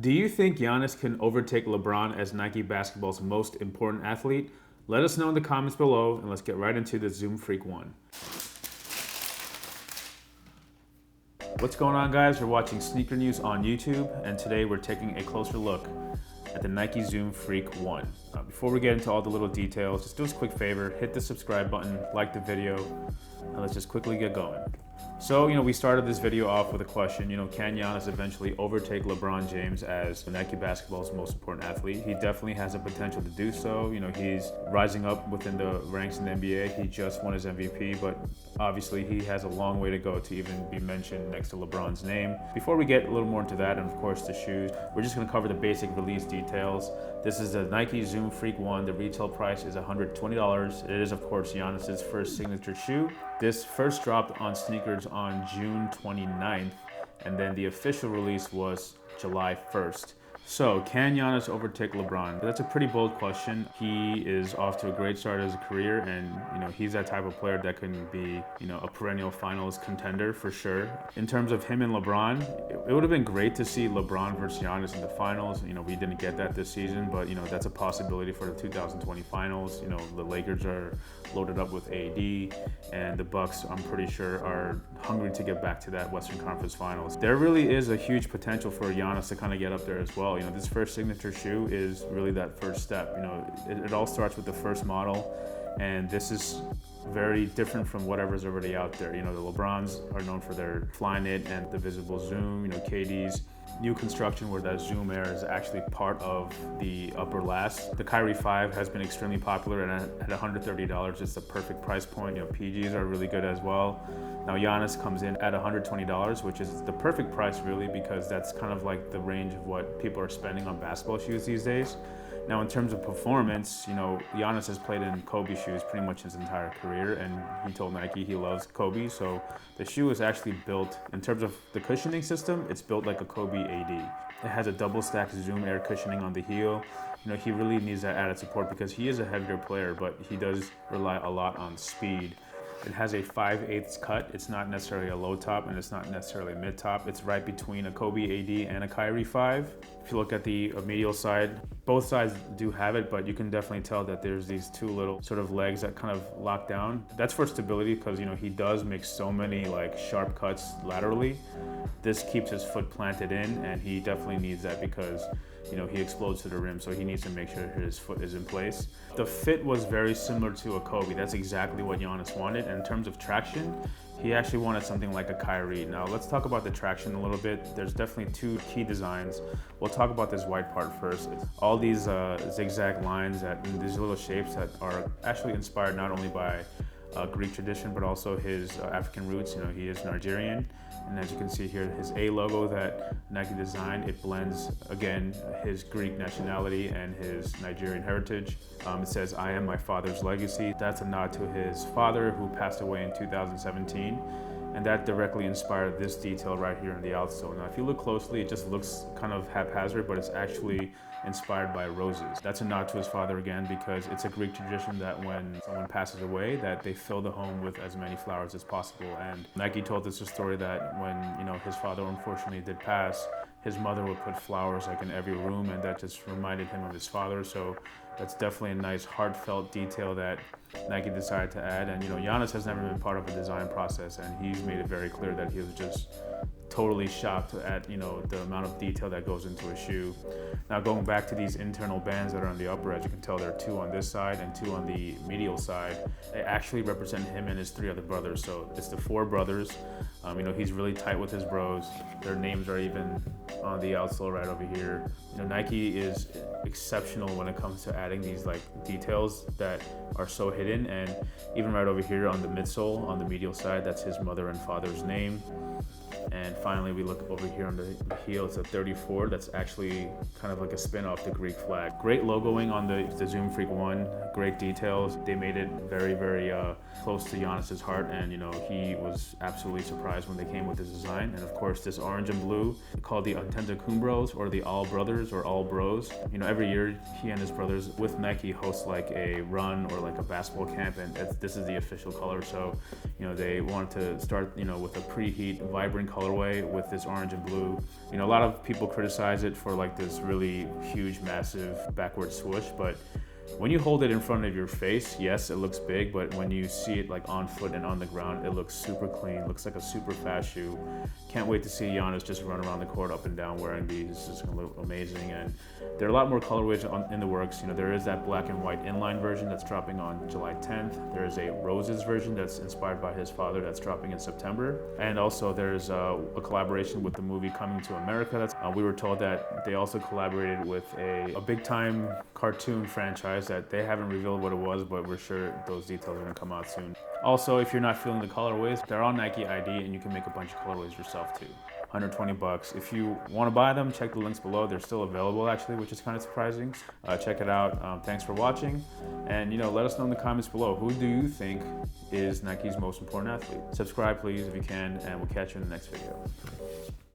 Do you think Giannis can overtake LeBron as Nike basketball's most important athlete? Let us know in the comments below, and let's get right into the Zoom Freak 1. What's going on, guys? You're watching Sneaker News on YouTube, and today we're taking a closer look at the Nike Zoom Freak 1. Before we get into all the little details, just do us a quick favor, hit the subscribe button, like the video, and let's just quickly get going. So, we started this video off with a question, can Giannis eventually overtake LeBron James as Nike basketball's most important athlete? He definitely has the potential to do so. He's rising up within the ranks in the NBA. He just won his MVP, but obviously he has a long way to go to even be mentioned next to LeBron's name. Before we get a little more into that, and of course the shoes, we're just gonna cover the basic release details. This is the Nike Zoom Freak 1. The retail price is $120. It is, of course, Giannis's first signature shoe. This first dropped on sneakers on June 29th, and then the official release was July 1st. So, can Giannis overtake LeBron? That's a pretty bold question. He is off to a great start as a career, and he's that type of player that can be, a perennial finals contender for sure. In terms of him and LeBron, it would have been great to see LeBron versus Giannis in the finals. We didn't get that this season, but that's a possibility for the 2020 finals. The Lakers are loaded up with AD, and the Bucks, I'm pretty sure, are hungry to get back to that Western Conference Finals. There really is a huge potential for Giannis to kind of get up there as well. This first signature shoe is really that first step. It all starts with the first model, and this is very different from whatever's already out there. The LeBrons are known for their Flyknit and the visible zoom. KD's new construction where that zoom air is actually part of the upper last. The Kyrie 5 has been extremely popular, and at $130, it's the perfect price point. PGs are really good as well. Now Giannis comes in at $120, which is the perfect price really, because that's kind of like the range of what people are spending on basketball shoes these days. Now, in terms of performance, Giannis has played in Kobe shoes pretty much his entire career, and he told Nike he loves Kobe. So the shoe is actually built, in terms of the cushioning system, it's built like a Kobe AD. It has a double stack zoom air cushioning on the heel. He really needs that added support because he is a heavier player, but he does rely a lot on speed. It has a 5/8 cut. It's not necessarily a low top, and it's not necessarily a mid top. It's right between a Kobe AD and a Kyrie 5. If you look at the medial side, both sides do have it, but you can definitely tell that there's these two little sort of legs that kind of lock down. That's for stability because, he does make so many sharp cuts laterally. This keeps his foot planted in, and he definitely needs that because he explodes to the rim, so he needs to make sure his foot is in place. The fit was very similar to a Kobe. That's exactly what Giannis wanted. And in terms of traction, he actually wanted something like a Kyrie. Now let's talk about the traction a little bit. There's definitely two key designs. We'll talk about this white part first. All these zigzag lines and these little shapes that are actually inspired not only by Greek tradition, but also his African roots. He is Nigerian. And as you can see here, his A logo that Nike designed, it blends, again, his Greek nationality and his Nigerian heritage. It says, "I am my father's legacy." That's a nod to his father, who passed away in 2017. And that directly inspired this detail right here in the outsole. Now, if you look closely, it just looks kind of haphazard, but it's actually inspired by roses. That's a nod to his father again, because it's a Greek tradition that when someone passes away, that they fill the home with as many flowers as possible. And Nike told us a story that when, his father unfortunately did pass, his mother would put flowers in every room, and that just reminded him of his father. So that's definitely a nice heartfelt detail that Nike decided to add. And Giannis has never been part of a design process, and he's made it very clear that he was just totally shocked at the amount of detail that goes into a shoe. Now, going back to these internal bands that are on the upper edge, you can tell there are two on this side and two on the medial side. They actually represent him and his three other brothers. So it's the four brothers. He's really tight with his bros. Their names are even on the outsole right over here. Nike is exceptional when it comes to adding these details that are so hidden. And even right over here on the midsole, on the medial side, that's his mother and father's name. And finally, we look over here on the heel, it's a 34. That's actually kind of like a spin off the Greek flag. Great logoing on the Zoom Freak 1, great details. They made it very, very close to Giannis's heart, and he was absolutely surprised when they came with this design. And of course, this orange and blue, called the Antetokounmpos, or the All Brothers or All Bros. Every year he and his brothers with Nike host a run or a basketball camp, and this is the official color. So they wanted to start with a preheat, vibrant different colorway with this orange and blue. You know, a lot of people criticize it for like this really huge, massive backward swoosh, but when you hold it in front of your face, yes, it looks big, but when you see it like on foot and on the ground, it looks super clean, looks like a super fast shoe. Can't wait to see Giannis just run around the court up and down wearing these. This is gonna look amazing. And there are a lot more colorways in the works. You know, there is that black and white inline version that's dropping on July 10th. There is a roses version that's inspired by his father that's dropping in September. And also there's a collaboration with the movie Coming to America. We were told that they also collaborated with a big time cartoon franchise that they haven't revealed what it was, but we're sure those details are gonna come out soon. Also, if you're not feeling the colorways, they're on Nike ID and you can make a bunch of colorways yourself too. 120 bucks. If you want to buy them, check the links below. They're still available actually, which is kind of surprising. Check it out. Thanks for watching. And let us know in the comments below, who do you think is Nike's most important athlete? Subscribe please if you can, and we'll catch you in the next video.